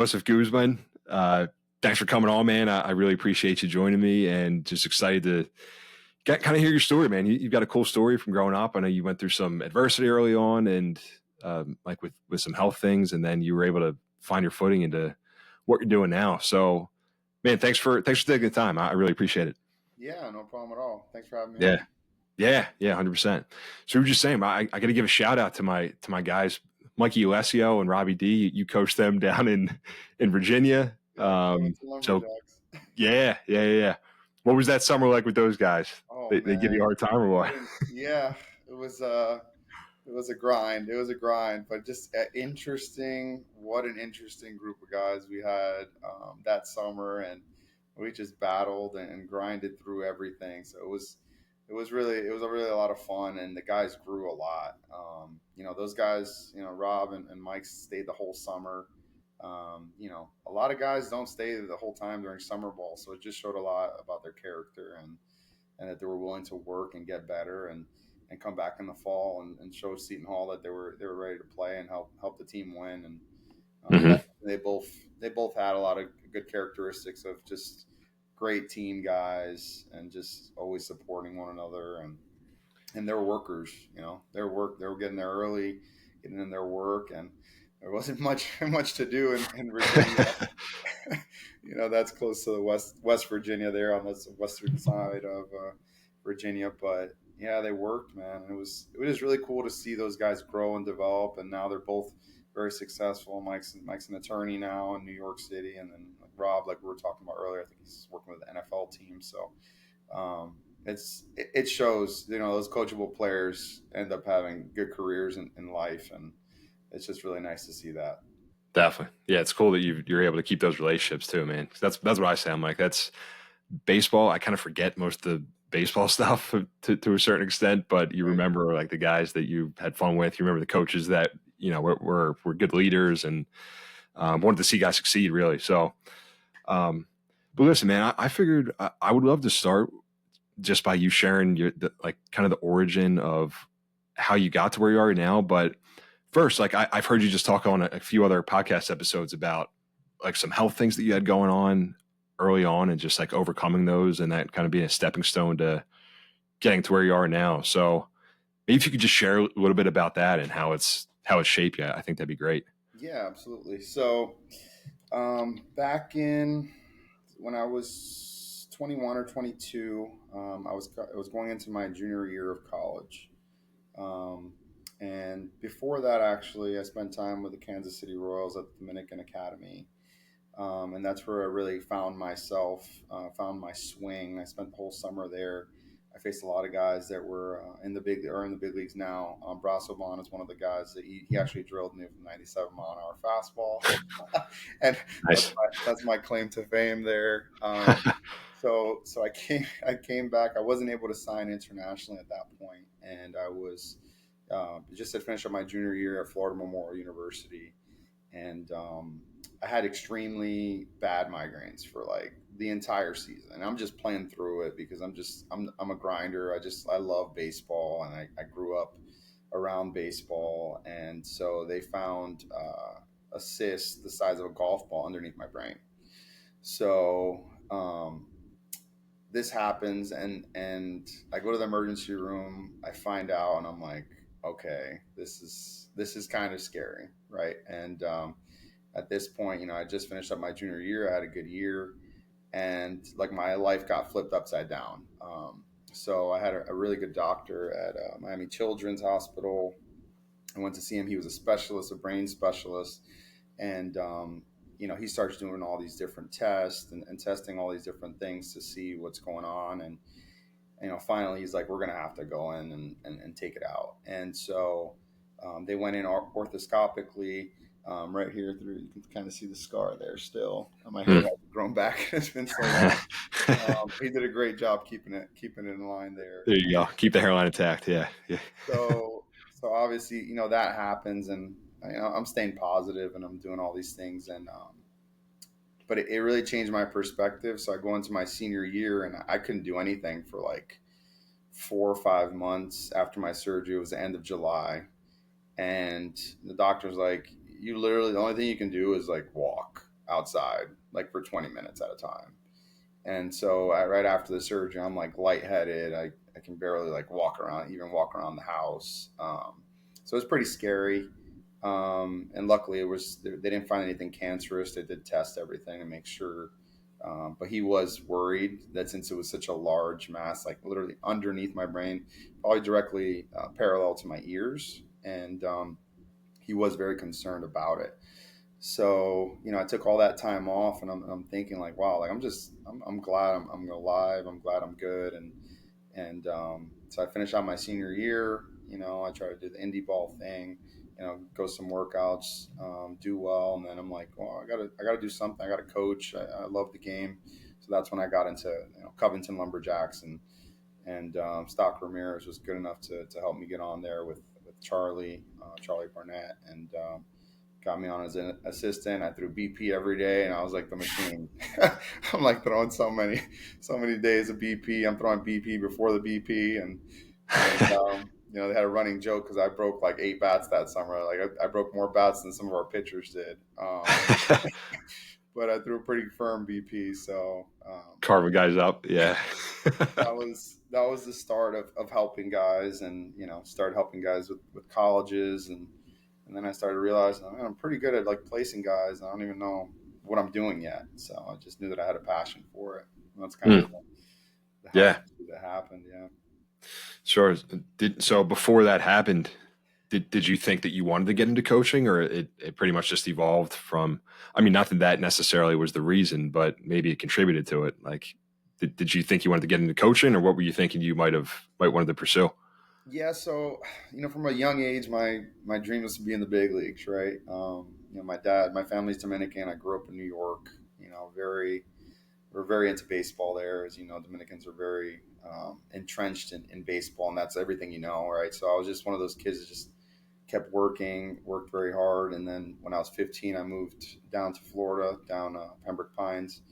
Joseph Guzman. Thanks for coming on, man. I really appreciate you joining me, and just excited to kind of hear your story, man. You've got a cool story from growing up. I know you went through some adversity early on, and like with some health things, and then you were able to find your footing into what you're doing now. So, man, thanks for taking the time. I really appreciate it. Yeah, no problem at all. Thanks for having me Yeah, on. yeah, 100%. So we were just saying, I got to give a shout out to my guys, Mikey Alessio and Robbie D. You coached them down in Virginia. Yeah, Covington So Lumberjacks. yeah. What was that summer like with those guys? Oh They give you a man, hard time or what? yeah, it was a grind. It was a grind, but just interesting. What an interesting group of guys we had that summer, and we just battled and grinded through everything. So it was really a lot of fun, and the guys grew a lot. Those guys, Rob and Mike stayed the whole summer. A lot of guys don't stay the whole time during summer ball, so it just showed a lot about their character and that they were willing to work and get better and come back in the fall and show Seton Hall that they were ready to play and help the team win. And Hmm. they both had a lot of good characteristics of just great team guys and just always supporting one another, and they're workers. They were getting there early, getting in their work, and there wasn't much to do in Virginia. That's close to the West Virginia there on the western side of Virginia. But yeah, they worked, man. It was really cool to see those guys grow and develop, and now they're both very successful. Mike's an attorney now in New York City, and then Rob, like we were talking about earlier, I think he's working with the NFL team. So it shows, those coachable players end up having good careers in life, and it's just really nice to see that. Definitely. Yeah, it's cool that you're able to keep those relationships too, man. 'Cause that's what I say. I'm like, that's baseball. I kind of forget most of the baseball stuff to a certain extent, but you Right. remember like the guys that you had fun with. You remember the coaches that were good leaders and wanted to see guys succeed, really. So, um, but listen, man, I figured I would love to start just by you sharing like kind of the origin of how you got to where you are now. But first, like I've heard you just talk on a few other podcast episodes about like some health things that you had going on early on and just like overcoming those and that kind of being a stepping stone to getting to where you are now. So maybe if you could just share a little bit about that and how it's shaped you, I think that'd be great. Yeah, absolutely. So, back in when I was 21 or 22, I was going into my junior year of college. Um, and before that, actually, I spent time with the Kansas City Royals at the Dominican Academy. And that's where I really found myself, found my swing. I spent the whole summer there. I faced a lot of guys that were in the big leagues now. Brasovan is one of the guys that he actually drilled me with a 97 mile an hour fastball, and Nice. that's my claim to fame there. So I came back. I wasn't able to sign internationally at that point, and I was just had finished up my junior year at Florida Memorial University, and I had extremely bad migraines for like the entire season. And I'm just playing through it because I'm a grinder. I love baseball, and I grew up around baseball, and so they found a cyst the size of a golf ball underneath my brain. So this happens, and I go to the emergency room. I find out, and I'm like, okay, this is kind of scary, right? And at this point, I just finished up my junior year. I had a good year, and like my life got flipped upside down. So I had a really good doctor at Miami Children's Hospital. I went to see him. He was a specialist, a brain specialist, and he starts doing all these different tests and testing all these different things to see what's going on. And finally he's like, we're gonna have to go in and take it out. And so they went in orthoscopically. Right here through, you can kind of see the scar there still. My hair Hmm. hasn't grown back. It's been so long. He did a great job keeping it in line there. There you go. Keep the hairline intact. Yeah. Yeah. So obviously, that happens, and I'm staying positive, and I'm doing all these things, and but it really changed my perspective. So I go into my senior year, and I couldn't do anything for like 4 or 5 months after my surgery. It was the end of July, and the doctor's like, you literally, the only thing you can do is like walk. outside, like for 20 minutes at a time. And so right after the surgery, I'm like lightheaded. I can barely like walk around, even walk around the house. So it's pretty scary. And luckily, they didn't find anything cancerous. They did test everything to make sure. But he was worried that since it was such a large mass, like literally underneath my brain, probably directly parallel to my ears, and he was very concerned about it. So, I took all that time off, and I'm thinking like, wow, like I'm glad I'm alive. I'm glad I'm good. And so I finished out my senior year. I tried to do the indie ball thing, go some workouts, do well. And then I'm like, well, I gotta do something. I gotta coach. I love the game. So that's when I got into, Covington Lumberjacks, and Stock Ramirez was good enough to help me get on there with Charlie Barnett, and got me on as an assistant. I threw BP every day, and I was like the machine. I'm like throwing so many days of BP. I'm throwing BP before the BP, and they had a running joke because I broke like 8 bats that summer. Like I broke more bats than some of our pitchers did. But I threw a pretty firm BP, so Carving guys up. Yeah. that was the start of helping guys, and started helping guys with colleges, and then I started realizing, man, I'm pretty good at like placing guys. I don't even know what I'm doing yet. So I just knew that I had a passion for it. And that's kind of how Yeah. that happened. Yeah. Sure. So before that happened, did you think that you wanted to get into coaching, or it pretty much just evolved from, I mean, not that that necessarily was the reason, but maybe it contributed to it. Like, did you think you wanted to get into coaching, or what were you thinking you might wanted to pursue? Yeah. So, from a young age, my dream was to be in the big leagues, right? My family's Dominican. I grew up in New York, we're very into baseball there. As you know, Dominicans are very entrenched in baseball, and that's everything, right? So I was just one of those kids that just kept worked very hard. And then when I was 15, I moved down to Florida, down Pembroke Pines.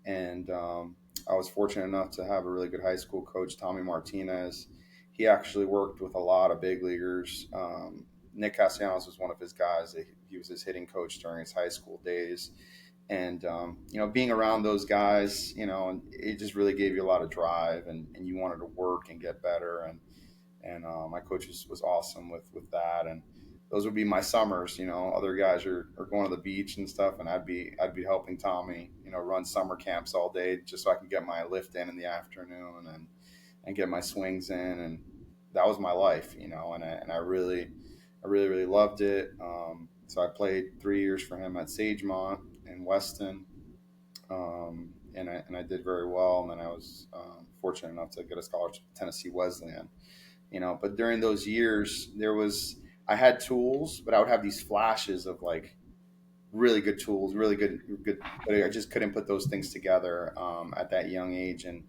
And I was fortunate enough to have a really good high school coach, Tommy Martinez. He actually worked with a lot of big leaguers. Nick Castellanos was one of his guys. He was his hitting coach during his high school days. And, being around those guys, and it just really gave you a lot of drive, and you wanted to work and get better. And my coach was awesome with that. And those would be my summers. Other guys are going to the beach and stuff, and I'd be helping Tommy, run summer camps all day just so I could get my lift in the afternoon, and get my swings in. And that was my life, and I really really loved it. So I played 3 years for him at Sagemont in Weston, and I did very well. And then I was fortunate enough to get a scholarship to Tennessee Wesleyan. But during those years, I had tools, but I would have these flashes of like really good tools, really good, but I just couldn't put those things together at that young age. And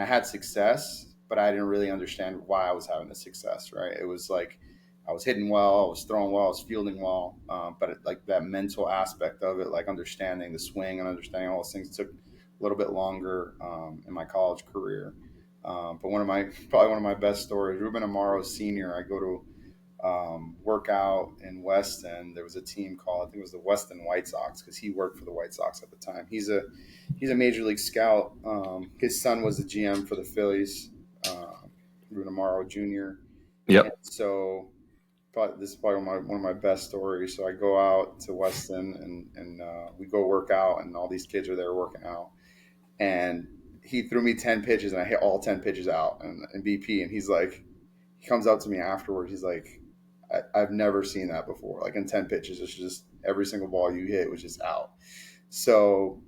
I had success, but I didn't really understand why I was having the success, right? It was like I was hitting well, I was throwing well, I was fielding well, but like that mental aspect of it, like understanding the swing and understanding all those things, took a little bit longer in my college career. But probably one of my best stories, Ruben Amaro Sr. I go to work out in Weston. There was a team called, I think it was the Weston White Sox, because he worked for the White Sox at the time. He's a major league scout. His son was the GM for the Phillies, Ruben Amaro Jr. And Yep. so this is probably one of my best stories. So I go out to Weston, and we go work out, and all these kids are there working out. And he threw me 10 pitches, and I hit all 10 pitches out in BP. And he comes up to me afterwards. He's like, I've never seen that before. Like in 10 pitches, it's just every single ball you hit was just out. So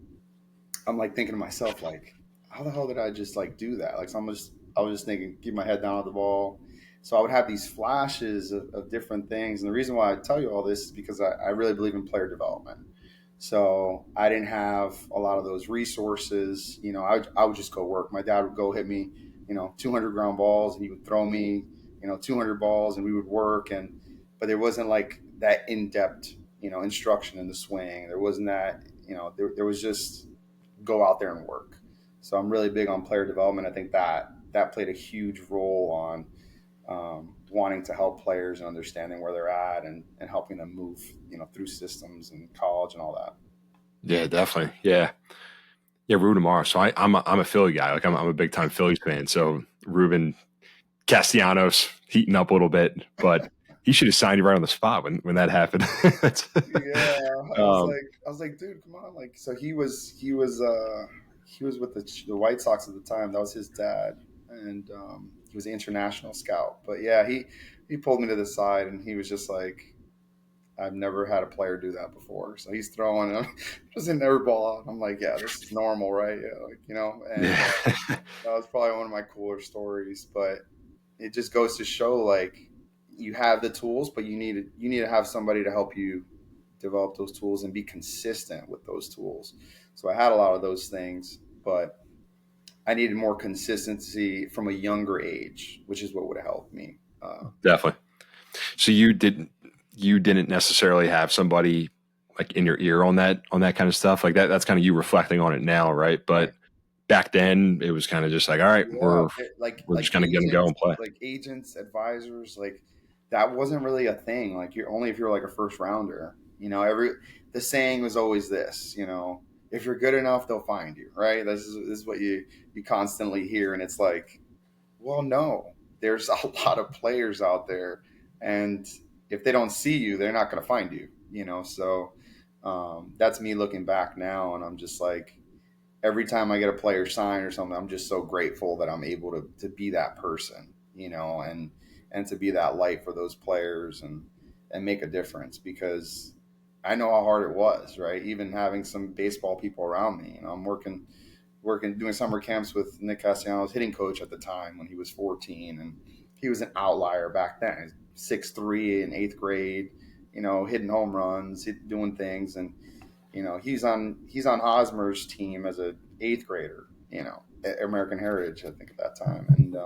I'm like thinking to myself, like, how the hell did I just like do that? Like, so I was just thinking, keep my head down at the ball. So I would have these flashes of different things. And the reason why I tell you all this is because I really believe in player development. So I didn't have a lot of those resources. I would just go work. My dad would go hit me, 200 ground balls, and he would throw me, 200 balls, and we would work. But there wasn't like that in-depth, instruction in the swing. There wasn't that, there was just go out there and work. So I'm really big on player development. I think that played a huge role on wanting to help players and understanding where they're at, and helping them move, through systems and college and all that. Yeah, definitely. Yeah. Yeah, Ruben Amaro. So I'm a Philly guy. Like I'm a big time Phillies fan. So Ruben Castellanos heating up a little bit, but he should have signed you right on the spot when that happened. Yeah, um, I was like, dude, come on, like, so he was with the White Sox at the time. That was his dad, and he was an international scout. But yeah, he pulled me to the side, and he was just like, I've never had a player do that before. So he's throwing, and I'm just hitting every ball out. I'm like, yeah, this is normal, right? Yeah, like, and yeah, that was probably one of my cooler stories. But it just goes to show, like, you have the tools, but you need to have somebody to help you develop those tools and be consistent with those tools. So I had a lot of those things, but I needed more consistency from a younger age, which is what would have helped me. definitely. So you didn't necessarily have somebody like in your ear on that kind of stuff like that. That's kind of you reflecting on it now, right? Right. But back then it was kind of just like, all right, Yeah, we're just kind of gonna go and play. like agents, advisors, like that wasn't really a thing. Like you're only if you're like a first rounder. The saying was always this. If you're good enough, they'll find you. Right. This is what you constantly hear, and it's like, well, no, there's a lot of players out there, and if they don't see you, they're not going to find you. So that's me looking back now, and I'm just like, every time I get a player sign or something, I'm just so grateful that I'm able to be that person, and to be that light for those players and make a difference because I know how hard it was, right? Even having some baseball people around me, I'm working doing summer camps with Nick Castellanos, hitting coach at the time when he was 14, and he was an outlier back then, 6'3" in eighth grade, hitting home runs, doing things, and he's on Hosmer's team as a eighth grader, American Heritage, I think at that time, and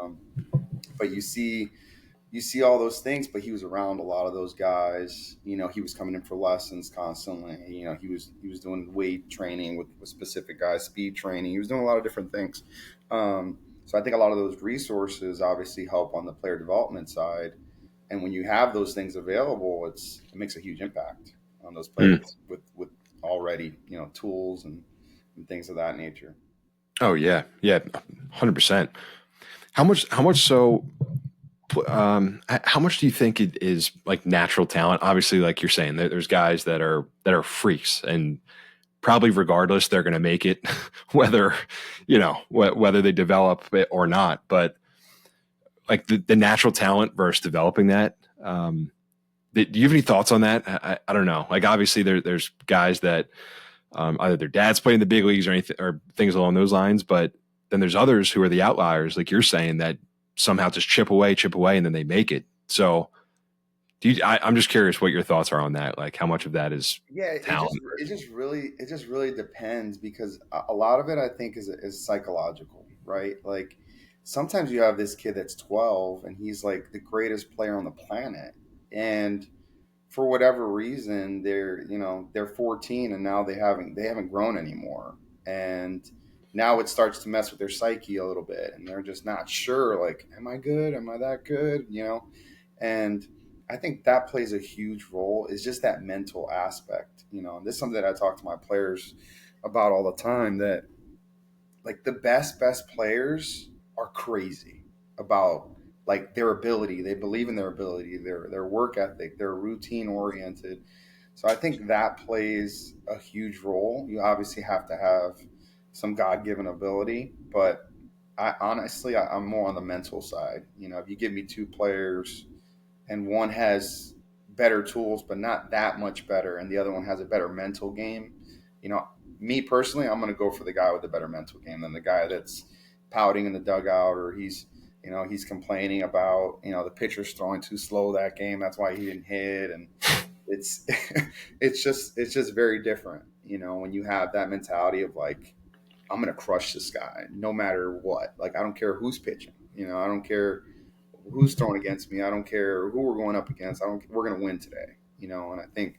but you see all those things, but he was around a lot of those guys. He was coming in for lessons constantly. He was doing weight training with specific guys, speed training. He was doing a lot of different things. So I think a lot of those resources obviously help on the player development side. And when you have those things available, it makes a huge impact on those Mm. players with already tools and things of that nature. Oh yeah, yeah, 100%. How much so? How much do you think it is like natural talent? Obviously, like you're saying, there's guys that are freaks, and probably regardless, they're going to make it, whether whether they develop it or not. But like the natural talent versus developing that. Do you have any thoughts on that? I don't know. Like obviously, there's guys that either their dads play in the big leagues or anything or things along those lines, but then there's others who are the outliers, like you're saying, that somehow just chip away, and then they make it. So, I'm just curious what your thoughts are on that. Like, how much of that is Yeah, talent? it just really depends because a lot of it I think is psychological, right? Like sometimes you have this kid that's 12 and he's like the greatest player on the planet, and for whatever reason they're 14 and now they haven't grown anymore, and now it starts to mess with their psyche a little bit, and they're just not sure, like, am I good, am I that good, and I think that plays a huge role, is just that mental aspect, and this is something that I talk to my players about all the time, that like the best players are crazy about like their ability. They believe in their ability, their work ethic, they're routine oriented. So I think that plays a huge role. You obviously have to have some God-given ability, but I'm more on the mental side. If you give me two players and one has better tools but not that much better, and the other one has a better mental game, you know me personally, I'm going to go for the guy with the better mental game than the guy that's pouting in the dugout, or he's complaining about the pitcher's throwing too slow that game, that's why he didn't hit. And it's it's just very different, when you have that mentality of like, I'm going to crush this guy no matter what. Like, I don't care who's pitching, I don't care who's throwing against me. I don't care who we're going up against. I don't. We're going to win today. And I think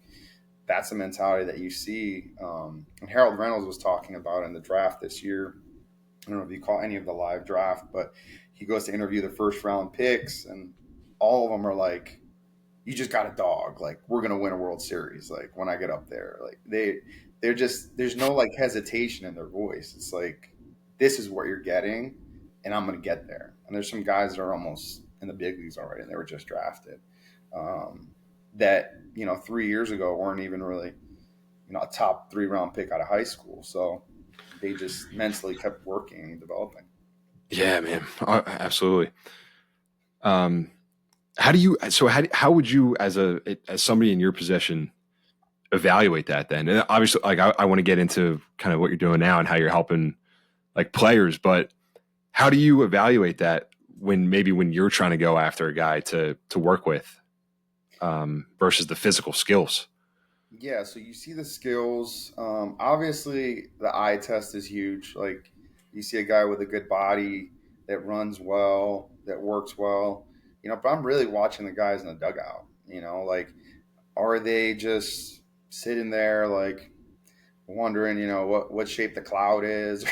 that's a mentality that you see. And Harold Reynolds was talking about in the draft this year. I don't know if you call any of the live draft, but he goes to interview the first round picks, and all of them are like, "You just got a dog. Like, we're going to win a World Series. Like, when I get up there, like they there's no like hesitation in their voice. It's like, this is what you're getting, and I'm going to get there. And there's some guys that are almost in the big leagues already, and they were just drafted. Um, that 3 years ago weren't even really a top 3 round pick out of high school. So they just mentally kept working and developing. Yeah, man. Absolutely. Um, how would you, as somebody in your position, evaluate that then? And obviously, like, I want to get into kind of what you're doing now and how you're helping like players, but how do you evaluate that when you're trying to go after a guy to work with, versus the physical skills? Yeah, so you see the skills. Obviously, the eye test is huge. Like, you see a guy with a good body that runs well, that works well. But I'm really watching the guys in the dugout. Like, are they just sitting there, like, wondering, what shape the cloud is,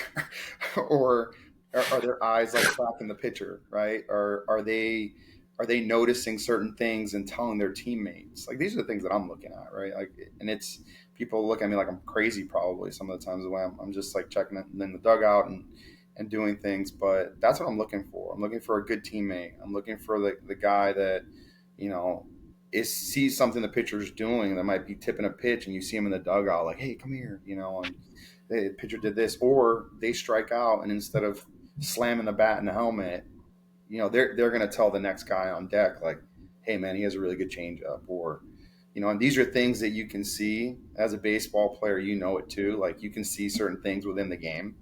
or are their eyes like tracking the pitcher, right? Or are they noticing certain things and telling their teammates? Like, these are the things that I'm looking at, right? Like, and it's people look at me like I'm crazy probably some of the times, the way I'm just like checking it in the dugout and doing things, but that's what I'm looking for. I'm looking for a good teammate. I'm looking for the guy that you know sees something the pitcher's doing that might be tipping a pitch, and you see him in the dugout like, hey, come here, and hey, the pitcher did this, or they strike out, and instead of slamming the bat in the helmet, they're going to tell the next guy on deck, like, hey man, he has a really good changeup, or and these are things that you can see as a baseball player. It too. Like, you can see certain things within the game,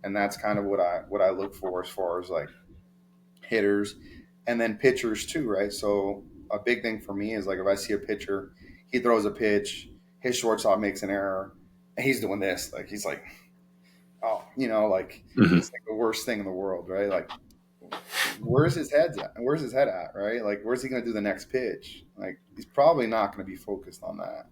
and that's kind of what I look for as far as like hitters, and then pitchers too, right? So a big thing for me is, like, if I see a pitcher, he throws a pitch, his shortstop makes an error, and he's doing this, like, he's like, oh, like, Mhm. it's like the worst thing in the world, right? Like, where's his head at? Where's his head at, right? Like, where's he going to do the next pitch? Like, he's probably not going to be focused on that.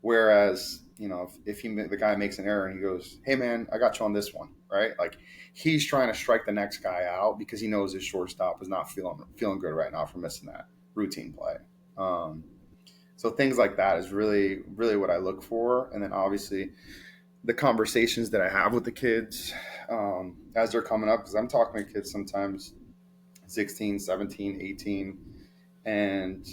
Whereas, if the guy makes an error and he goes, hey man, I got you on this one, right? Like, he's trying to strike the next guy out because he knows his shortstop is not feeling good right now for missing that routine play. Um, so things like that is really, really what I look for. And then obviously the conversations that I have with the kids, as they're coming up, because I'm talking to kids sometimes 16, 17, 18, and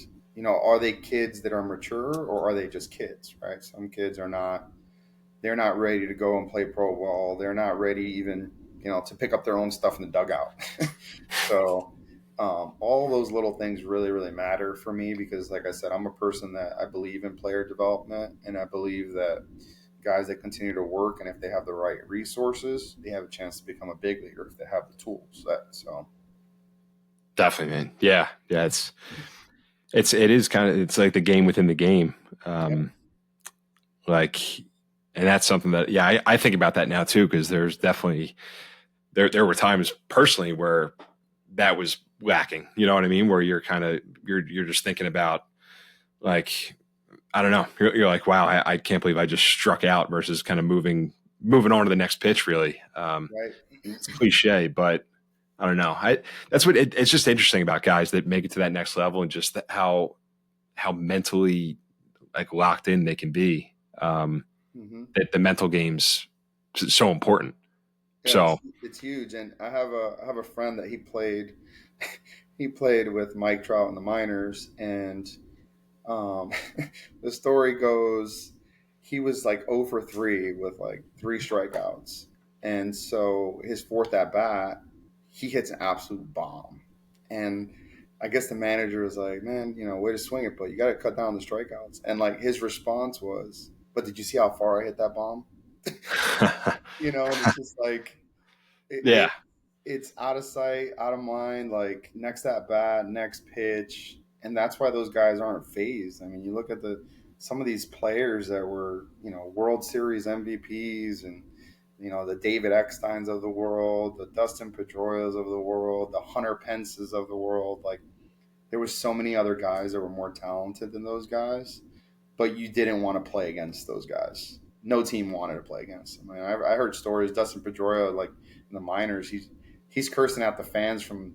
are they kids that are mature, or are they just kids, right? Some kids they're not ready to go and play pro ball. They're not ready even to pick up their own stuff in the dugout. So all those little things really, really matter for me, because like I said, I'm a person that I believe in player development, and I believe that guys that continue to work, and if they have the right resources, they have a chance to become a big leaguer if they have the tools. So Definitely, man. Yeah, yeah. It is kind of, it's like the game within the game. yeah. Um, like, and that's something that, yeah, I think about that now too, because there's definitely there were times personally where that was lacking. You know what I mean? Where you're kind of you're just thinking about, like, I don't know. You're like, wow, I can't believe I just struck out, versus kind of moving on to the next pitch. Really, Right. it's cliche, but I don't know. That's what it's just interesting about guys that make it to that next level, and just how mentally, like, locked in they can be. Mm-hmm. That the mental game's so important. Yeah, So it's huge. And I have a friend that he played with Mike Trout in the minors, and um, the story goes he was like 0 for 3 with like 3 strikeouts, and so his fourth at bat, he hits an absolute bomb, and I guess the manager was like, "Man, way to swing it, but you got to cut down the strikeouts." And like his response was, "But did you see how far I hit that bomb?" And it's just like it, yeah, it it's out of sight, out of mind. Like, next at bat, next pitch, and that's why those guys aren't phased. I mean, you look at some of these players that were World Series MVPs, and the David Ecksteins of the world, the Dustin Pedroias of the world, the Hunter Pences of the world. Like, there was so many other guys that were more talented than those guys, but you didn't want to play against those guys. No team wanted to play against them. I mean, I heard stories. Dustin Pedroia, like in the minors, he's cursing at the fans from,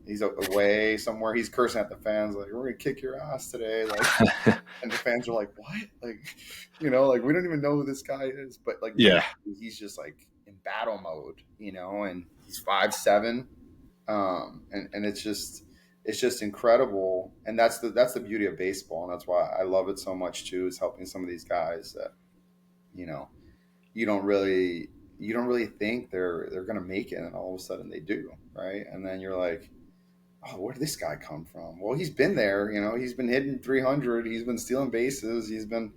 he's away somewhere. He's cursing at the fans like, we're gonna kick your ass today. Like, and the fans are like, what? Like, like we don't even know who this guy is. But like Yeah. mentally, he's just like in battle mode, and he's 5'7". And it's just incredible. And that's the beauty of baseball. And that's why I love it so much too, is helping some of these guys that, you know, you don't really think they're gonna make it, and all of a sudden they do, right? And then you're like, oh, where did this guy come from? Well, he's been there, he's been hitting 300, he's been stealing bases, he's been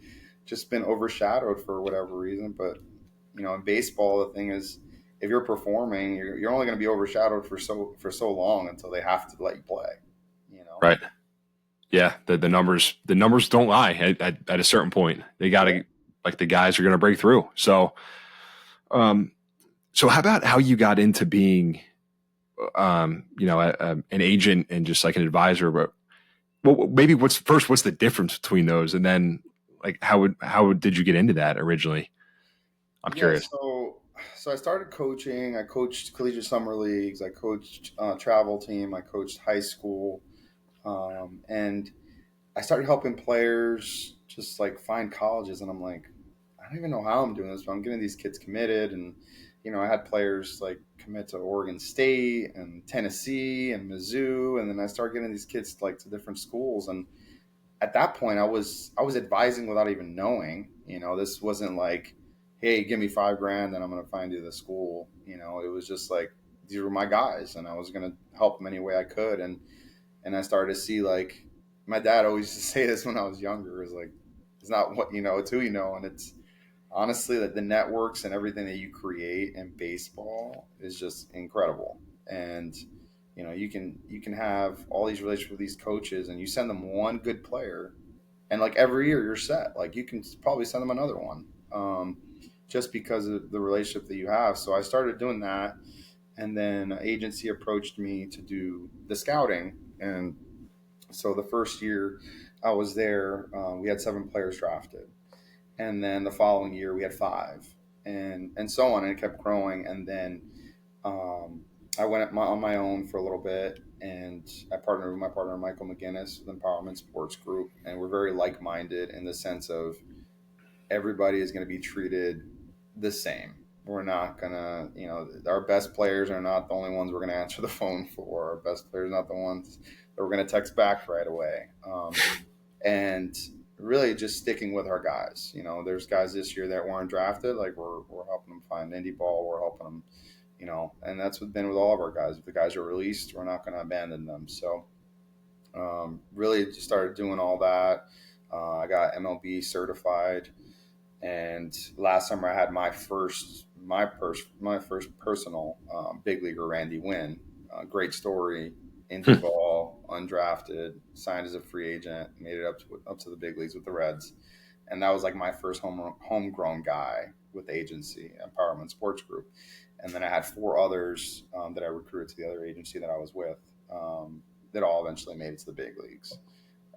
overshadowed for whatever reason. But in baseball, the thing is, if you're performing, you're only going to be overshadowed for so long until they have to let you play. Right. Yeah. The numbers don't lie at a certain point. They got to, like, the guys are going to break through. So, so how about how you got into being, an agent and just like an advisor? But well, maybe what's the difference between those? And then, like, how did you get into that originally? I'm curious. So I started coaching. I coached collegiate summer leagues. I coached travel team. I coached high school, and I started helping players just like find colleges. And I'm like, I don't even know how I'm doing this, but I'm getting these kids committed. And I had players like commit to Oregon State and Tennessee and Mizzou, and then I started getting these kids like to different schools. And at that point, I was advising without even knowing. This wasn't like, hey, give me $5,000 and I'm going to find you the school. It was just like, these were my guys, and I was going to help them any way I could. And I started to see, like, my dad always used to say this when I was younger, is like, it's not what you know, it's who you know. And it's honestly that the networks and everything that you create in baseball is just incredible. And you can have all these relationships with these coaches, and you send them one good player, and like every year you're set. Like, you can probably send them another one, just because of the relationship that you have. So I started doing that, and then an agency approached me to do the scouting. And so the first year I was there, we had 7 players drafted, and then the following year we had 5, and so on, and it kept growing. And then I went on my own for a little bit, and I partnered with my partner Michael McGinnis with Empowerment Sports Group, and we're very like-minded in the sense of everybody is going to be treated the same. We're not going to, our best players are not the only ones we're going to answer the phone for. Our best players are not the ones that we're going to text back right away. And really just sticking with our guys. There's guys this year that weren't drafted. Like, we're helping them find indie ball. We're helping them, and that's what's been with all of our guys. If the guys are released, we're not going to abandon them. So really just started doing all that. I got MLB certified. And last summer I had my first personal big leaguer, Randy Wynn. Great story. Indie ball, undrafted, signed as a free agent, made it up to the big leagues with the Reds. And that was like my first homegrown guy with the agency, Empowerment Sports Group. And then I had 4 others that I recruited to the other agency that I was with, that all eventually made it to the big leagues.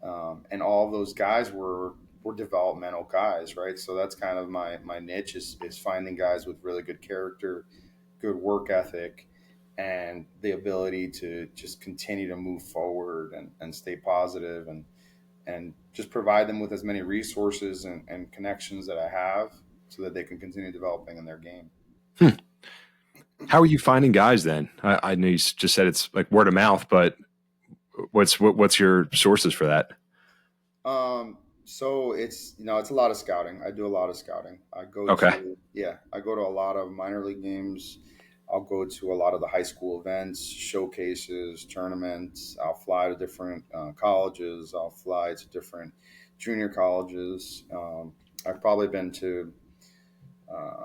And all of those guys were developmental guys, right? So that's kind of my niche is finding guys with really good character, good work ethic, and the ability to just continue to move forward and stay positive, and just provide them with as many resources and connections that I have, so that they can continue developing in their game. How are you finding guys then? I know you just said it's like word of mouth, but what's your sources for that? So it's a lot of scouting. I do a lot of scouting. I go to a lot of minor league games. I'll go to a lot of the high school events, showcases, tournaments. I'll fly to different colleges. I'll fly to different junior colleges. I've probably been to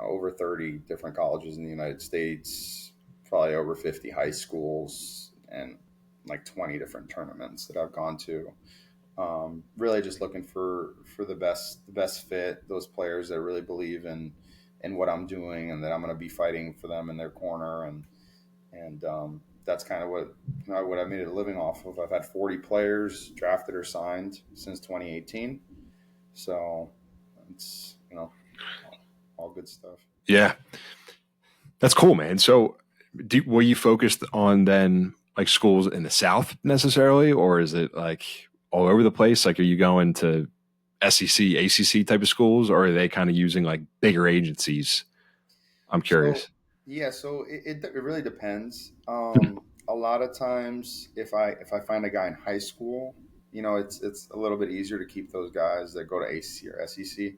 over 30 different colleges in the United States, probably over 50 high schools, and like 20 different tournaments that I've gone to. Really just looking for the best fit, those players that really believe in what I'm doing, and that I'm going to be fighting for them in their corner. And that's kind of what I made a living off of. I've had 40 players drafted or signed since 2018. So it's, all good stuff. Yeah, that's cool, man. So Were you focused on then like schools in the South necessarily, or is it like all over the place? Like, are you going to SEC, ACC type of schools, or are they kind of using like bigger agencies? I'm So curious. yeah, so it really depends. A lot of times, if I find a guy in high school, it's a little bit easier to keep those guys that go to ACC or SEC.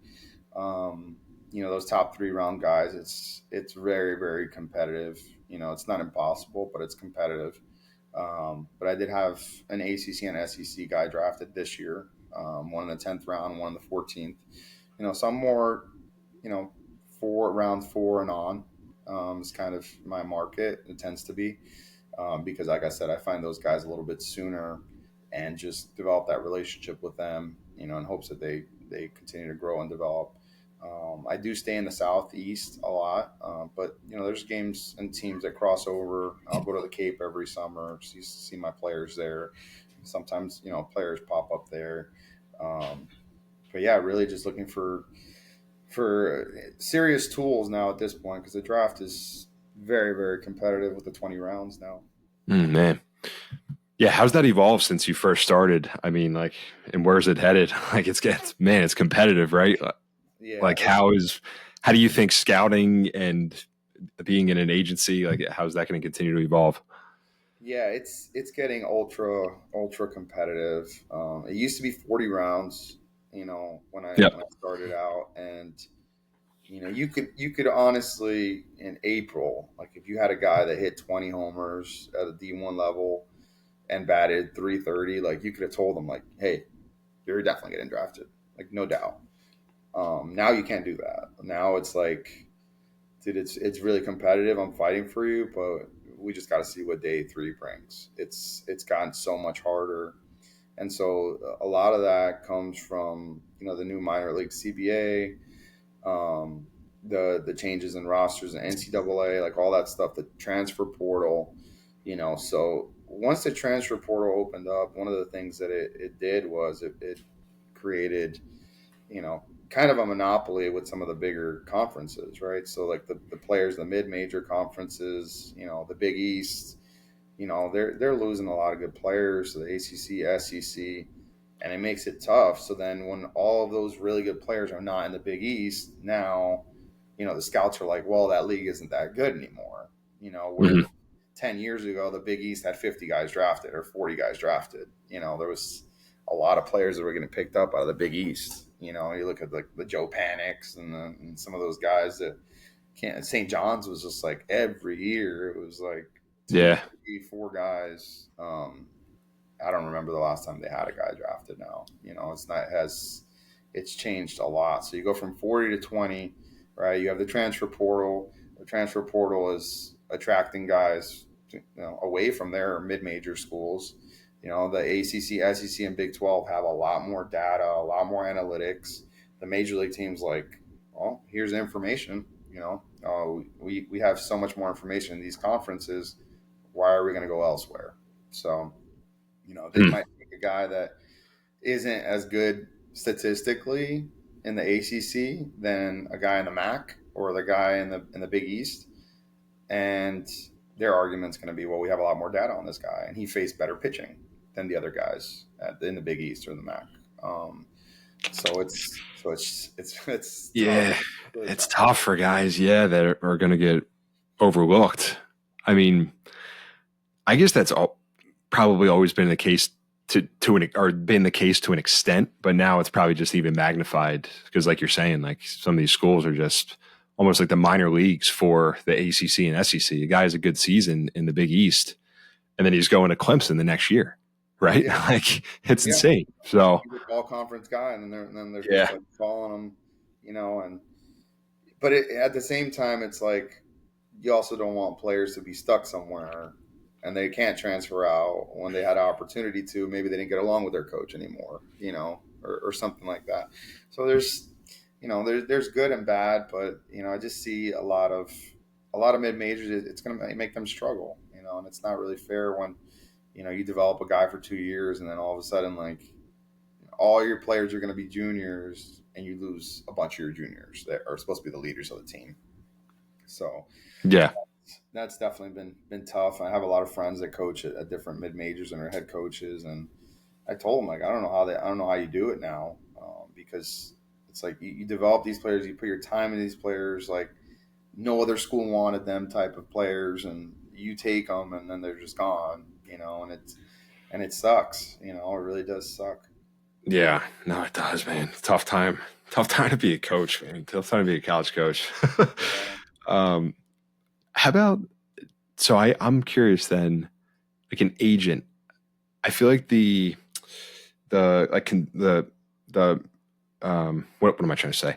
Um, those top 3 round guys, it's very very competitive. It's not impossible, but it's competitive. But I did have an ACC and SEC guy drafted this year, one in the 10th round, one in the 14th. Some more, you know, round 4 and on is kind of my market. It tends to be because, like I said, I find those guys a little bit sooner and just develop that relationship with them, in hopes that they continue to grow and develop. I do stay in the Southeast a lot, but there's games and teams that cross over. I'll go to the Cape every summer, see my players there. Sometimes players pop up there, but yeah, really just looking for serious tools now at this point, because the draft is very very competitive with the 20 rounds now. Man. Yeah, how's that evolved since you first started? I mean, like, and where's it headed? Like, man, it's competitive, right? Yeah, Like, how do you think scouting and being in an agency, like, how's that going to continue to evolve? it's getting ultra competitive. It used to be 40 rounds, when I Yep. when I started out, and you could honestly, in April, like if you had a guy that hit 20 homers at a D1 level and batted 330, like you could have told them like, hey, you're definitely getting drafted, like no doubt. Now you can't do that. Now it's like, dude, it's really competitive. I'm fighting for you, but we just got to see what day 3 brings. It's gotten so much harder, and so a lot of that comes from the new minor league CBA, um, the changes in rosters and NCAA, like all that stuff, the transfer portal. So once the transfer portal opened up, one of the things that it did was it created, kind of a monopoly with some of the bigger conferences, right? So like the players, the mid-major conferences, the Big East, they're losing a lot of good players to the ACC, SEC, and it makes it tough. So then when all of those really good players are not in the Big East, now, the scouts are like, well, that league isn't that good anymore. Where Hmm. 10 years ago, the Big East had 50 guys drafted or 40 guys drafted. There was a lot of players that were getting picked up out of the Big East. You look at like the Joe Panics and some of those guys that can't. St. John's was just like every year it was like two, Yeah. 3, 4 guys. I don't remember the last time they had a guy drafted now. It's changed a lot. So you go from 40 to 20, right? You have the transfer portal. The transfer portal is attracting guys, away from their mid-major schools. The ACC, SEC, and Big 12 have a lot more data, a lot more analytics. The major league teams like, well, here's the information. We have so much more information in these conferences. Why are we going to go elsewhere? So they Hmm. might take a guy that isn't as good statistically in the ACC than a guy in the MAC or the guy in the Big East, and their argument's going to be, well, we have a lot more data on this guy, and he faced better pitching than the other guys in the Big East or the MAC. Um, so it's tough. Yeah. It's really It's tough. tough for guys, yeah, that are going to get overlooked. I mean, I guess that's probably always been the case to an or been the case to an extent, but now it's probably just even magnified because, like you're saying, like some of these schools are just almost like the minor leagues for the ACC and SEC. A guy has a good season in the Big East, and then he's going to Clemson the next year, right? Yeah, Like it's yeah. insane. So He's a all conference guy, and then they're just yeah, like calling him, and but at the same time, it's like you also don't want players to be stuck somewhere and they can't transfer out when they had an opportunity to. Maybe they didn't get along with their coach anymore, or something like that. So there's good and bad, but I just see a lot of mid majors. It's going to make them struggle, and it's not really fair when you develop a guy for 2 years and then all of a sudden like all your players are going to be juniors and you lose a bunch of your juniors that are supposed to be the leaders of the team. So yeah, that's definitely been tough. I have a lot of friends that coach at different mid majors and are head coaches, and I told them like I don't know how you do it now, because it's like you develop these players, you put your time in these players, like no other school wanted them type of players, and you take them and then they're just gone, and it sucks, it really does suck. Yeah, no, it does, man. Tough time to be a coach, man. Tough time to be a college coach. Yeah. um, how about I'm curious then, like an agent. I feel like the like the what am I trying to say?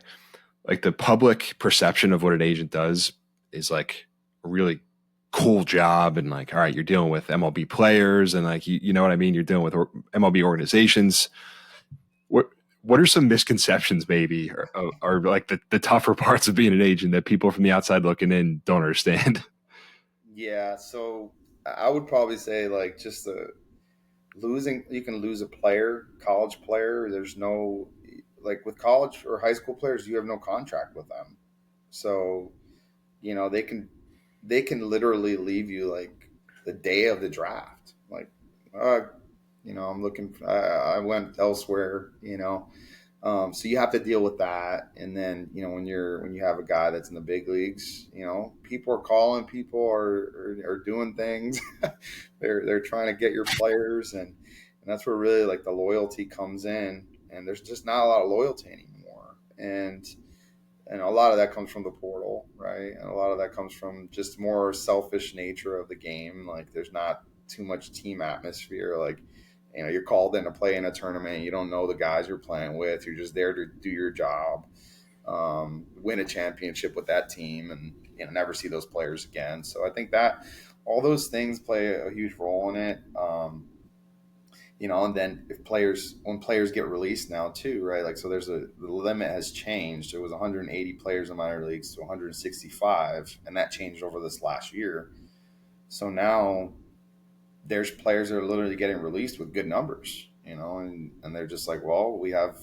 Like the public perception of what an agent does is like a really cool job, and like, all right, you're dealing with MLB players, and like you know what I mean. You're dealing with MLB organizations. What what are some misconceptions maybe, or like the tougher parts of being an agent that people from the outside looking in don't understand? Yeah, so I would probably say like just the losing, you can lose a player, college player. There's no, like with college or high school players, you have no contract with them. So, they can literally leave you like the day of the draft. Like, uh, I'm looking, I went elsewhere, so you have to deal with that. And then, when you have a guy that's in the big leagues, people are calling, people are doing things. They're trying to get your players, and that's where really like the loyalty comes in. And there's just not a lot of loyalty anymore. And a lot of that comes from the portal, right? And a lot of that comes from just more selfish nature of the game. Like there's not too much team atmosphere. Like, you're called in to play in a tournament. You don't know the guys you're playing with. You're just there to do your job, win a championship with that team, and never see those players again. So I think that all those things play a huge role in it. And then when players get released now too, right? Like, so the limit has changed. It was 180 players in minor leagues to 165, and that changed over this last year. So now there's players that are literally getting released with good numbers, and they're just like, well, we have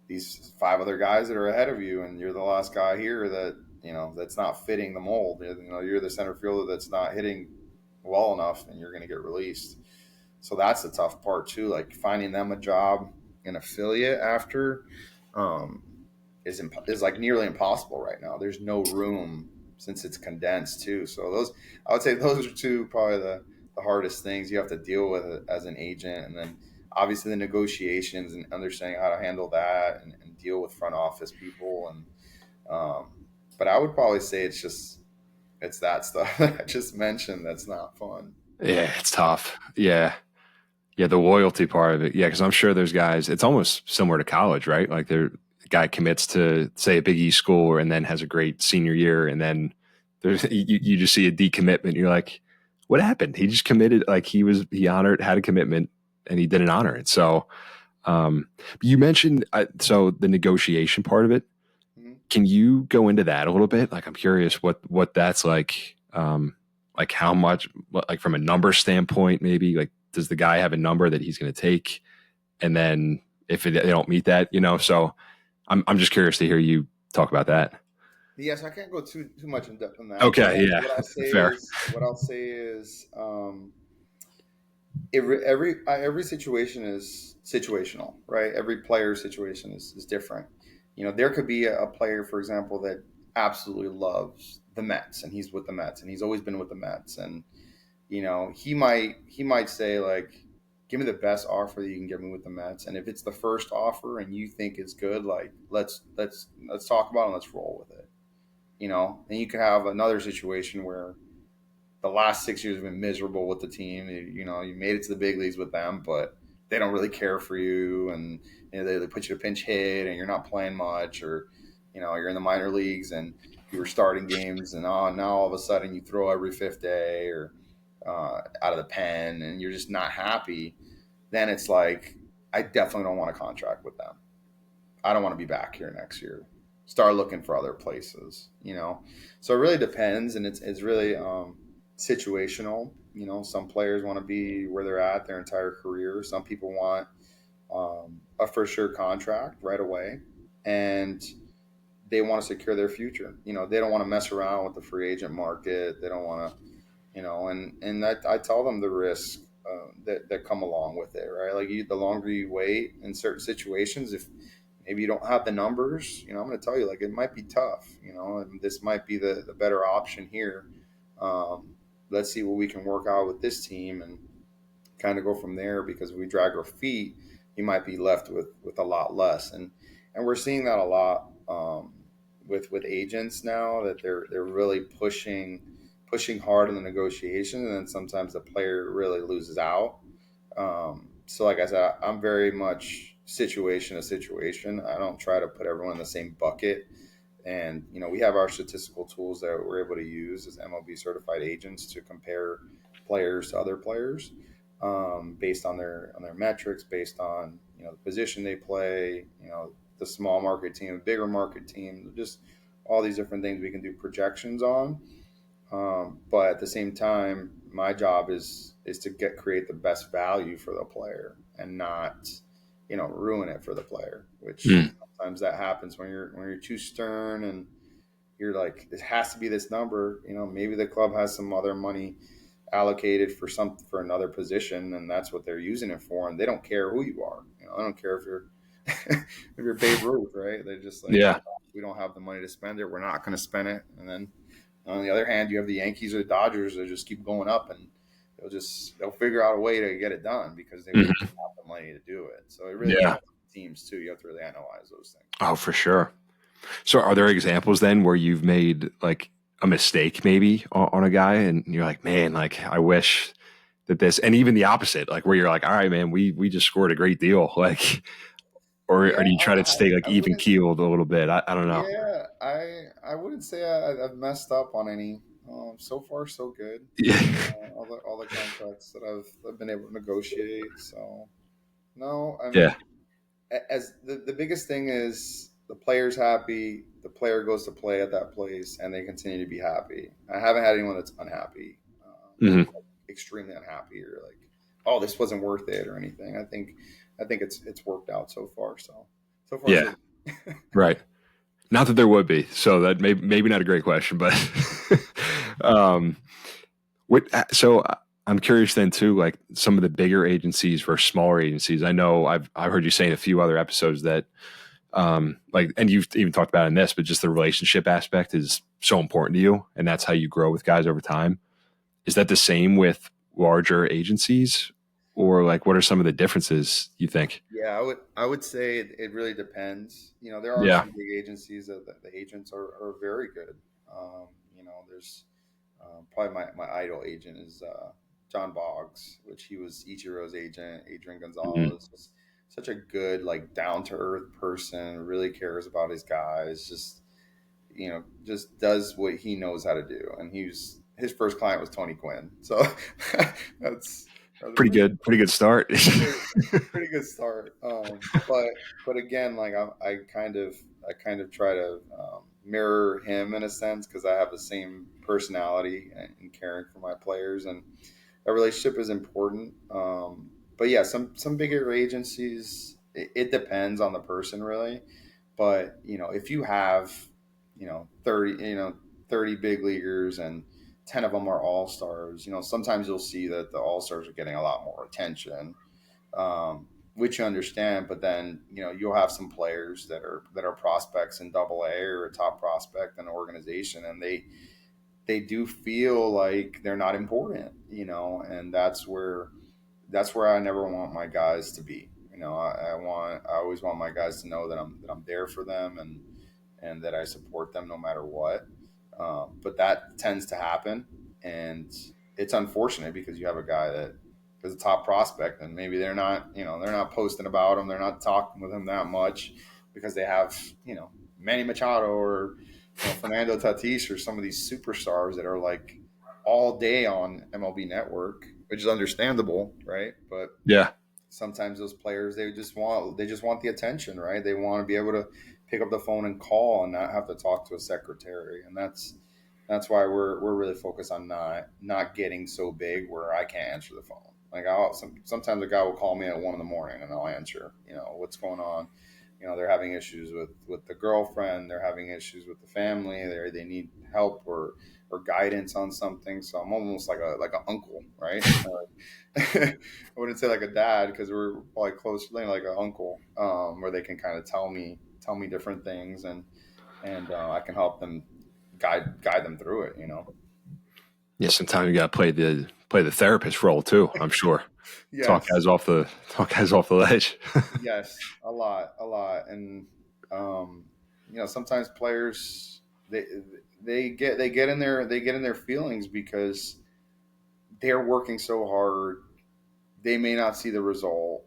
these five other guys that are ahead of you, and you're the last guy here that, that's not fitting the mold. You're the center fielder that's not hitting well enough, and you're going to get released. So that's the tough part too. Like finding them a job, an affiliate after, um, is like nearly impossible right now. There's no room since it's condensed too. So I would say those are two probably the hardest things you have to deal with as an agent. And then obviously the negotiations and understanding how to handle that, and deal with front office people. But I would probably say it's that stuff that I just mentioned that's not fun. Yeah, it's tough. Yeah. Yeah, the loyalty part of it. Yeah, because I'm sure there's guys. It's almost similar to college, right? Like the guy commits to say a Big East school and then has a great senior year, and then there's you just see a decommitment. You're like, what happened? He just committed. Like he honored, had a commitment, and he didn't honor it. So you mentioned so the negotiation part of it. Mhm. Can you go into that a little bit? Like I'm curious what that's like. Like how much, like from a number standpoint, maybe like does the guy have a number that he's going to take, and then if they don't meet that, So I'm just curious to hear you talk about that. Yes, I can't go too much in depth on that. What Okay, I, yeah, what I'll say fair. is what I'll say is every situation is situational, right? Every player situation is different. There could be a player, for example, that absolutely loves the Mets, and he's with the Mets, and he's always been with the Mets, and he might say like, give me the best offer that you can give me with the Mets, and if it's the first offer and you think it's good, like let's talk about it and let's roll with it. And you could have another situation where the last 6 years have been miserable with the team. You made it to the big leagues with them, but they don't really care for you, and they put you to pinch hit, and you're not playing much, or you're in the minor leagues and you were starting games, and now all of a sudden you throw every fifth day, or out of the pen, and you're just not happy. Then it's like, I definitely don't want a contract with them. I don't want to be back here next year. Start looking for other places. So it really depends, and it's really situational. Some players want to be where they're at their entire career. Some people want a for sure contract right away, and they want to secure their future. They don't want to mess around with the free agent market. They don't want to, and I tell them the risk that come along with it, right? Like the longer you wait in certain situations, if maybe you don't have the numbers, I'm going to tell you, like, it might be tough, and this might be the better option here. Let's see what we can work out with this team and kind of go from there, because if we drag our feet, you might be left with a lot less. And we're seeing that a lot with agents now, that they're really pushing hard in the negotiation, and then sometimes the player really loses out. So like I said, I'm very much situation to situation. I don't try to put everyone in the same bucket. And we have our statistical tools that we're able to use as MLB certified agents to compare players to other players, based on their metrics, based on the position they play, the small market team, bigger market team, just all these different things we can do projections on. But at the same time, my job is to create the best value for the player, and not ruin it for the player, which Mm. sometimes that happens when you're too stern, and you're like, it has to be this number. Maybe the club has some other money allocated for another position, and that's what they're using it for, and they don't care who you are. I don't care if you're if you're Babe Ruth, right? They're just like, Yeah. we don't have the money to spend it, we're not going to spend it. And then on the other hand, you have the Yankees or the Dodgers that just keep going up, and they'll figure out a way to get it done, because they Mhm. have the money to do it. So it really Yeah. depends on teams too. You have to really analyze those things. Oh, for sure. So are there examples then where you've made like a mistake maybe on a guy and you're like, man, like I wish that this, and even the opposite, like where you're like, all right, man, we just scored a great deal. Like, or Yeah, do you try to stay like I even wouldn't. keeled a little bit? I don't know. Yeah, I wouldn't say I've messed up on any. So far, so good. Yeah. All the contracts that I've been able to negotiate. So no, I Yeah. mean, as the biggest thing is the player's happy, the player goes to play at that place, and they continue to be happy. I haven't had anyone that's unhappy, Hmm. extremely unhappy, or like, oh, this wasn't worth it or anything. I think it's worked out so far. So far Yeah. so good. Right. Not that there would be. So that maybe not a great question, but um, so I'm curious then too, like some of the bigger agencies versus smaller agencies. I know I've heard you say in a few other episodes that like, and you've even talked about it in this, but just the relationship aspect is so important to you, and that's how you grow with guys over time. Is that the same with larger agencies, or like what are some of the differences you think? Yeah, I would say it really depends. There are Yeah. some big agencies that the agents are very good. There's probably my idol agent is John Boggs, which he was Ichiro's agent. Adrian Mhm. Gonzalez, just such a good, like, down to earth person. Really cares about his guys. Just does what he knows how to do. And his first client was Tony Quinn, so that's that's a Pretty good start. pretty, pretty good start. But again, like, I kind of try to mirror him in a sense, because I have the same personality and caring for my players, and a relationship is important. But yeah, some bigger agencies, it depends on the person really. But if you have 30 30 big leaguers, and 10 of them are all stars, sometimes you'll see that the all stars are getting a lot more attention, which you understand. But then you'll have some players that are prospects in Double A, or a top prospect in an organization, and they do feel like they're not important, and that's where I never want my guys to be. I always want my guys to know that I'm there for them, and that I support them no matter what. But that tends to happen, and it's unfortunate, because you have a guy that is a top prospect, and maybe they're not posting about him, they're not talking with him that much, because they have Manny Machado, or Fernando Tatis, or some of these superstars that are like all day on MLB Network, which is understandable, right? But Yeah. sometimes those players, they just want the attention, right? They want to be able to pick up the phone and call, and not have to talk to a secretary. And that's why we're really focused on not getting so big where I can't answer the phone. Like, sometimes a guy will call me at 1 a.m, and I'll answer. What's going on. they're having issues with the girlfriend, they're having issues with the family, they need help or guidance on something. So I'm almost like an uncle, right? I wouldn't say like a dad because we're probably close, like an uncle, where they can kind of tell me different things, and I can help them guide them through it. Yeah, sometimes you got to play the therapist role too. I'm sure. Talk Yes, guys off the talk guys off the ledge. yes, a lot, and um, sometimes players they get in their feelings because they're working so hard. They may not see the result.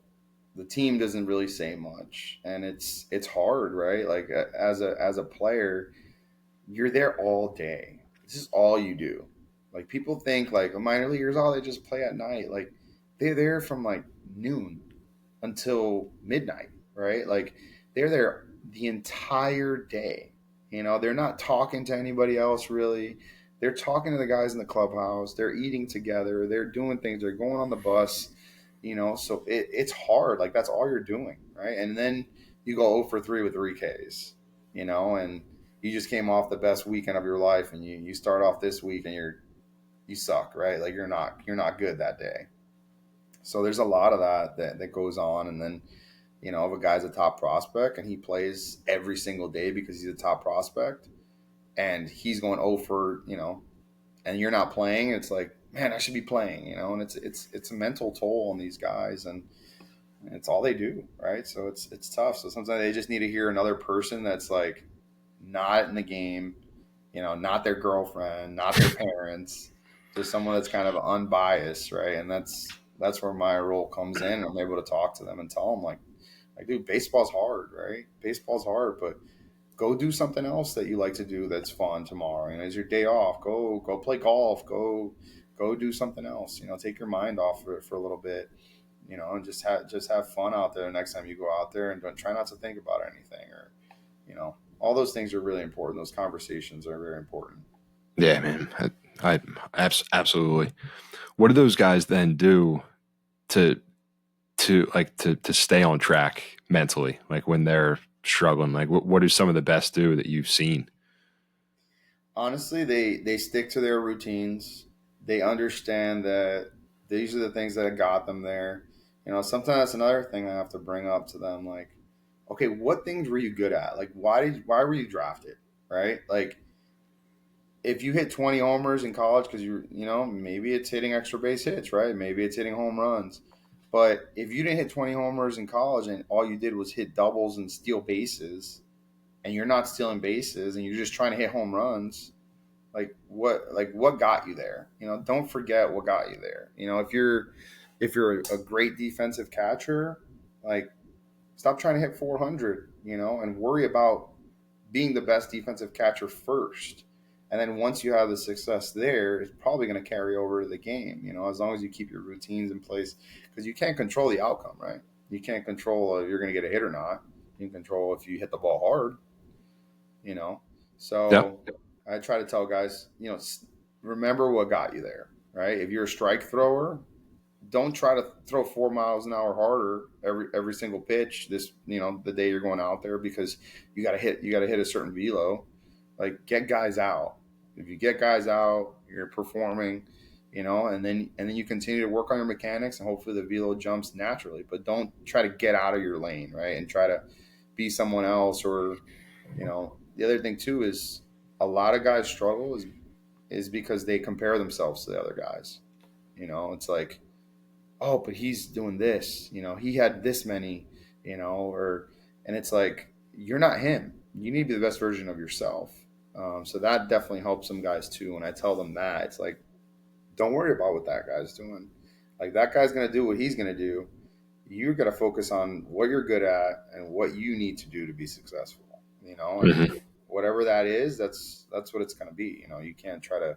The team doesn't really say much, and it's hard, right? Like as a player, you're there all day. This is all you do. Like people think like a minor leaguers, oh, they just play at night. Like they're there from like noon until midnight, right? Like they're there the entire day. They're not talking to anybody else really. They're talking to the guys in the clubhouse. They're eating together. They're doing things. They're going on the bus. So it's hard. Like that's all you're doing, right? And then you go 0 for 3 with 3 Ks, and you just came off the best weekend of your life, and you start off this week and you suck, right? Like you're not good that day. So there's a lot of that goes on, and then if a guy's a top prospect and he plays every single day because he's a top prospect, and he's going 0 for and you're not playing, it's like, man, I should be playing, and it's a mental toll on these guys, and it's all they do, right? So it's tough. So sometimes they just need to hear another person that's like not in the game, not their girlfriend, not their parents, just someone that's kind of unbiased, right? And that's where my role comes in. I'm able to talk to them and tell them like, dude, baseball's hard, right? Baseball's hard, but go do something else that you like to do that's fun tomorrow. As your day off, go play golf, go do something else. Take your mind off for a little bit, and just have fun out there next time you go out there, and don't try not to think about anything, or all those things are really important. Those conversations are very important. Yeah, man. Absolutely. What do those guys then do to to stay on track mentally? Like when they're struggling, like what do some of the best do that you've seen? Honestly, they stick to their routines. They understand that these are the things that got them there. Sometimes that's another thing I have to bring up to them. Like, okay, what things were you good at? Like, why were you drafted? Right? Like, if you hit 20 homers in college because maybe it's hitting extra base hits, right? Maybe it's hitting home runs. But if you didn't hit 20 homers in college and all you did was hit doubles and steal bases, and you're not stealing bases and you're just trying to hit home runs, like what got you there? Don't forget what got you there. If you're a great defensive catcher, like stop trying to hit 400, and worry about being the best defensive catcher first. And then once you have the success there, it's probably going to carry over to the game, as long as you keep your routines in place, because you can't control the outcome, right? You can't control if you're going to get a hit or not. You can control if you hit the ball hard, you know. Yep. So I try to tell guys, remember what got you there, right? If you're a strike thrower, don't try to throw 4 miles an hour harder every single pitch the day you're going out there, because you got to hit a certain velo. Like, get guys out. If you get guys out, you're performing, and then you continue to work on your mechanics, and hopefully the velo jumps naturally. But don't try to get out of your lane, right? And try to be someone else. Or the other thing too is a lot of guys struggle is because they compare themselves to the other guys. It's like, oh, but he's doing this, he had this many, and it's like, you're not him. You need to be the best version of yourself. So that definitely helps some guys too. When I tell them that, it's like, don't worry about what that guy's doing. Like, that guy's going to do what he's going to do. You're going to focus on what you're good at and what you need to do to be successful, and Mhm. whatever that is, that's what it's going to be. You can't try to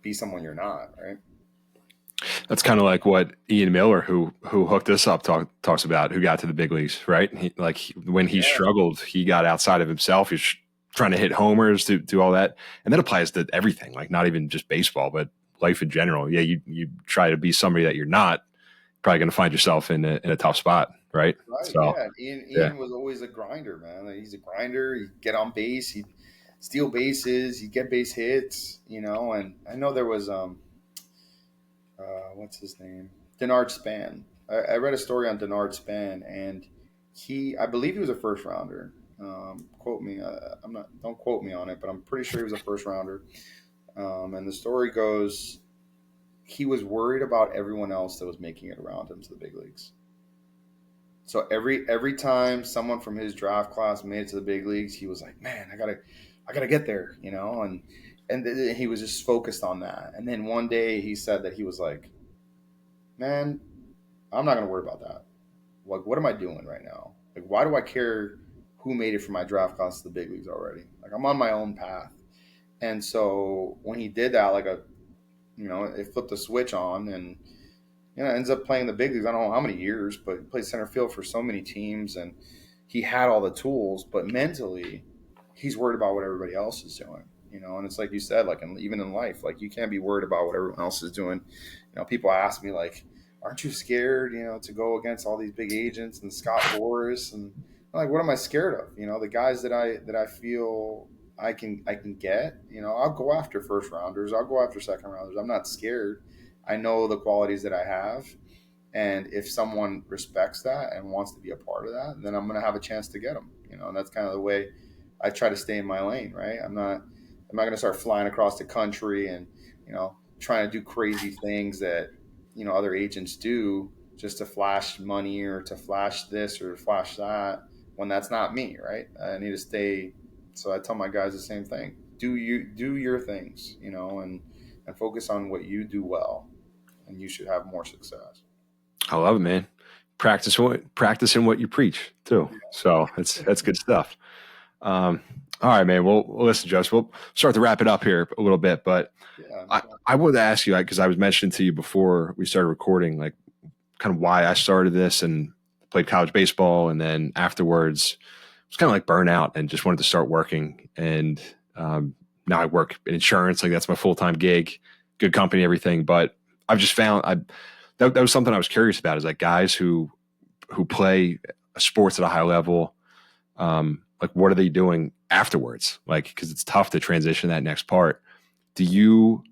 be someone you're not, right? That's kind of like what Ian Miller, who hooked us up, talks about, who got to the big leagues, right? When he Yeah. struggled, he got outside of himself. He's trying to hit homers, do all that, and that applies to everything, like not even just baseball, but life in general. Yeah, you try to be somebody that you're not, probably going to find yourself in a tough spot, right? Right. So Yeah. yeah, Ian was always a grinder, man. Like, he's a grinder. He'd get on base. He'd steal bases. He'd get base hits. And I know there was what's his name? Denard Span. I read a story on Denard Span, and I believe he was a first rounder. Quote me. I'm not. Don't quote me on it, but I'm pretty sure he was a first rounder. And the story goes, he was worried about everyone else that was making it around him to the big leagues. So every time someone from his draft class made it to the big leagues, he was like, "Man, I gotta get there," and he was just focused on that. And then one day he said that he was like, "Man, I'm not gonna worry about that. Like, what am I doing right now? Like, why do I care who made it from my draft class to the big leagues already? Like, I'm on my own path." And so when he did that, it flipped a switch on, and ends up playing the big leagues. I don't know how many years, but he played center field for so many teams, and he had all the tools. But mentally, he's worried about what everybody else is doing. And it's like you said, like even in life, like you can't be worried about what everyone else is doing. People ask me like, "Aren't you scared? To go against all these big agents and Scott Boras?" And I'm like, what am I scared of? The guys that I feel I can get. I'll go after first rounders. I'll go after second rounders. I'm not scared. I know the qualities that I have. And if someone respects that and wants to be a part of that, then I'm going to have a chance to get them. And that's kind of the way I try to stay in my lane, right? I'm not going to start flying across the country and, trying to do crazy things that, other agents do just to flash money or to flash this or flash that when that's not me, right? I need to stay. So I tell my guys the same thing. Do your things, and focus on what you do well, and you should have more success. I love it, man. Practicing what you preach too. So that's good stuff. Um, all right, man. Well, listen, Josh, we'll start to wrap it up here a little bit, but Yeah. I wanted to ask you, because I was mentioning to you before we started recording, like kind of why I started this and played college baseball, and then afterwards it was kind of like burnout and just wanted to start working. And now I work in insurance, like that's my full time gig, good company, everything. But I've just found that was something I was curious about, is like guys who play sports at a high level, like what are they doing afterwards? Like, because it's tough to transition that next part. Do you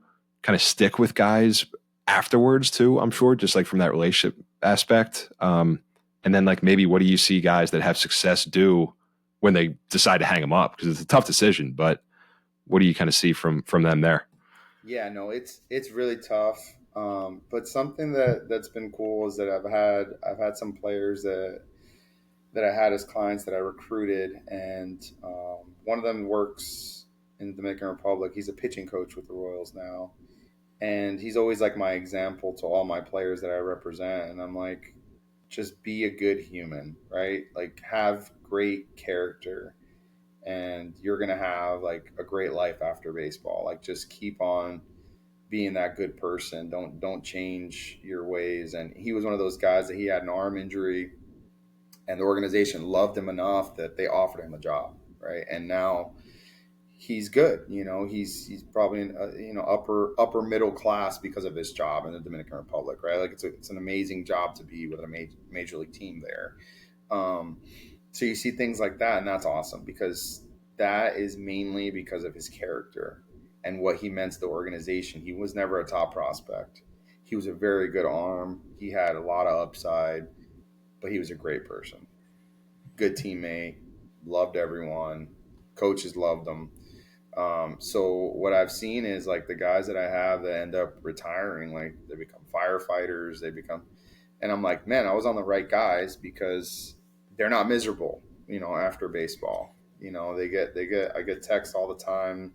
kind of stick with guys afterwards too? I'm sure, just like from that relationship aspect. And then like maybe what do you see guys that have success do when they decide to hang them up? Because it's a tough decision, but what do you kind of see from them there? Yeah, no, it's really tough. But something that's been cool is that I've had some players that I had as clients that I recruited, and one of them works in the Dominican Republic. He's a pitching coach with the Royals now, and he's always like my example to all my players that I represent. And I'm like, just be a good human, right? Like have great character, and you're gonna have like a great life after baseball. Like just keep on being that good person. Don't change your ways. And he was one of those guys that he had an arm injury, and the organization loved him enough that they offered him a job, right? And now he's good. He's probably in upper middle class because of his job in the Dominican Republic, right? Like it's an amazing job to be with a major league team there. Um, so you see things like that, and that's awesome because that is mainly because of his character and what he meant to the organization. He was never a top prospect. He was a very good arm. He had a lot of upside, but he was a great person, good teammate, loved everyone. Coaches loved him. So what I've seen is like the guys that I have that end up retiring, like they become firefighters, and I'm like, man, I was on the right guys because they're not miserable, after baseball. I get texts all the time,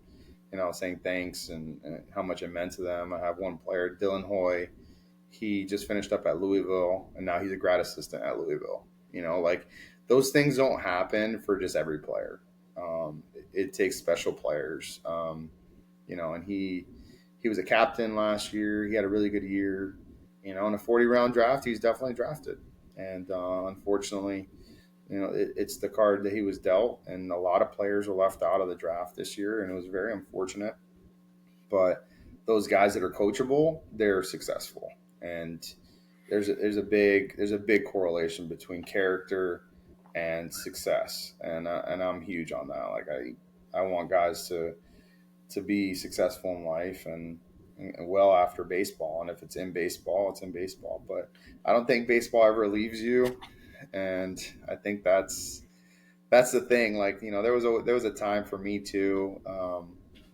saying thanks and how much it meant to them. I have one player, Dylan Hoy. He just finished up at Louisville, and now he's a grad assistant at Louisville. Like those things don't happen for just every player. It takes special players. And he was a captain last year. He had a really good year. In a 40-round draft, he's definitely drafted. And unfortunately, it's the card that he was dealt, and a lot of players were left out of the draft this year, and it was very unfortunate. But those guys that are coachable, they're successful. And there's a big correlation between character and success, and I'm huge on that. Like I want guys to be successful in life and well after baseball. And if it's in baseball, it's in baseball. But I don't think baseball ever leaves you. And I think that's the thing. Like, there was a time for me too,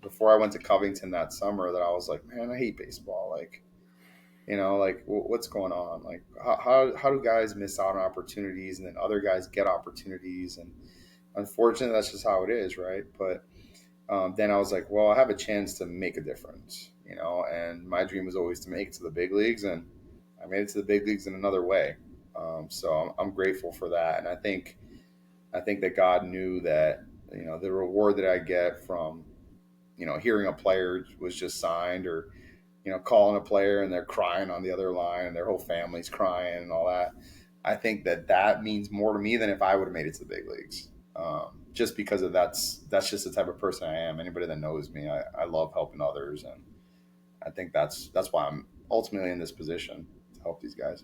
before I went to Covington that summer, that I was like, man, I hate baseball. Like, like what's going on? Like, how do guys miss out on opportunities and then other guys get opportunities? And unfortunately, that's just how it is, right? But then I was like, well, I have a chance to make a difference, and my dream was always to make it to the big leagues, and I made it to the big leagues in another way. So I'm grateful for that. And I think that God knew that, the reward that I get from, hearing a player was just signed, or, calling a player and they're crying on the other line and their whole family's crying and all that. I think that means more to me than if I would have made it to the big leagues. Just because of that's just the type of person I am. Anybody that knows me, I love helping others, and I think that's why I'm ultimately in this position, to help these guys.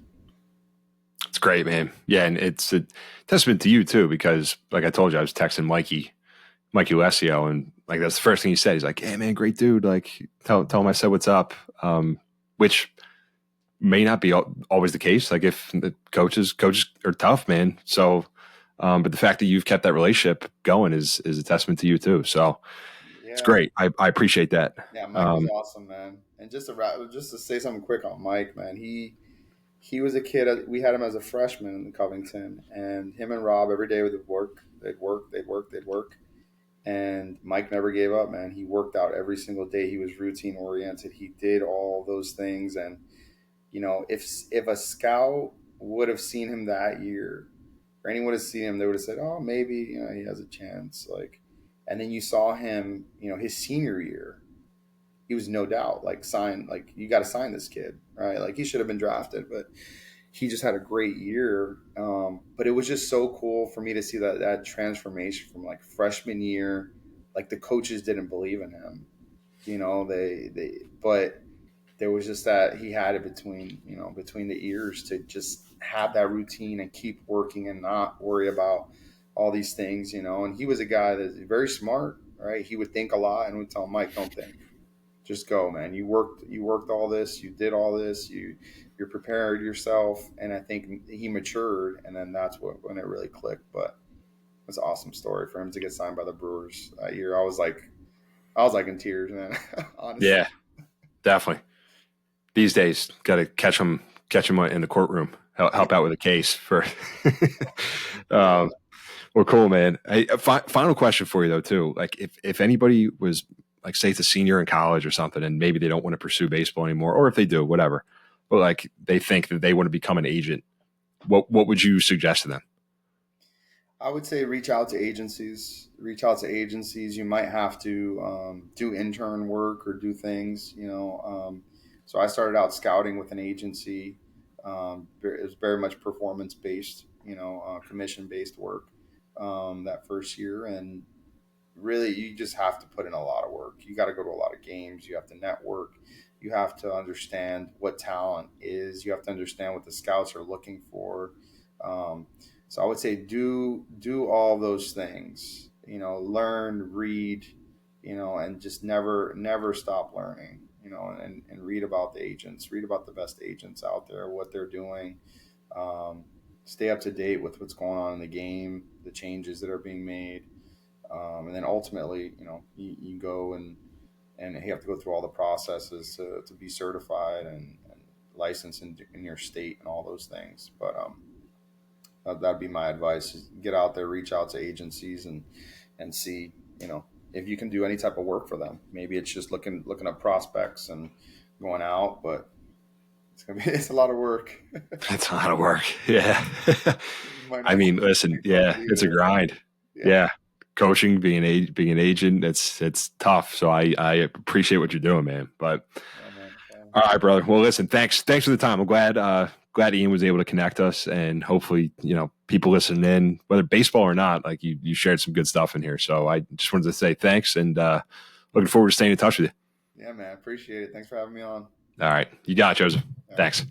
It's great, man. Yeah, and it's a testament to you too, because like I told you, I was texting Mikey Lesio, and like that's the first thing he said. He's like, "Hey, man, great dude. Like, tell him I said what's up." Which may not be always the case. Like, if the coaches are tough, man. So, but the fact that you've kept that relationship going is a testament to you too. So it's Yeah, great. I appreciate that. yeah, Mike was awesome, man. And just to say something quick on Mike, man, he was a kid. We had him as a freshman in Covington, and him and Rob every day would work. They'd work. And Mike never gave up, man. He worked out every single day. He was routine oriented. He did all those things. And, if a scout would have seen him that year, or anyone would have seen him, they would have said, oh, maybe, he has a chance. Like, and then you saw him, his senior year, he was no doubt like signed, like, you got to sign this kid, right? Like, he should have been drafted, but he just had a great year. But it was just so cool for me to see that transformation from like freshman year. Like, the coaches didn't believe in him, but there was just that he had it between the ears to just have that routine and keep working and not worry about all these things, and he was a guy that's very smart, right? He would think a lot and would tell Mike, don't think, just go, man. You worked all this, you did all this, you're prepared yourself. And I think he matured, and then that's when it really clicked. But it's an awesome story for him to get signed by the Brewers that year. I was like in tears, man. Honestly. Yeah, definitely. These days, got to catch him in the courtroom. Help out with a case for. Yeah. um, well, cool, man. Hey, final question for you though, too. Like, if anybody was like, say it's a senior in college or something, and maybe they don't want to pursue baseball anymore, or if they do, whatever, but like they think that they want to become an agent, what would you suggest to them? I would say reach out to agencies. Reach out to agencies. You might have to do intern work or do things. So I started out scouting with an agency. It was very much performance based. Commission based work that first year, and really you just have to put in a lot of work. You got to go to a lot of games. You have to network. You have to understand what talent is. You have to understand what the scouts are looking for. Um, so I would say do all those things. Learn, read, and just never stop learning. And read about the agents. Read about the best agents out there, what they're doing. Um, Stay up to date with what's going on in the game, the changes that are being made, and then ultimately, you go and you have to go through all the processes to be certified and licensed in your state and all those things. But that'd be my advice: is get out there, reach out to agencies, and see, if you can do any type of work for them. Maybe it's just looking at prospects and going out, but it's a lot of work. That's a lot of work. Yeah. You might I not mean, see listen, anything yeah, it's a either. grind. Yeah. Yeah. Coaching, being an agent, it's tough. So I appreciate what you're doing, man. But Yeah, man. all right, brother. Well, listen, thanks for the time. I'm glad Ian was able to connect us, and hopefully, people listening in, whether baseball or not, like you shared some good stuff in here. So I just wanted to say thanks, and looking forward to staying in touch with you. Yeah, man. Appreciate it. Thanks for having me on. All right. You got it, Joseph. All right. Thanks.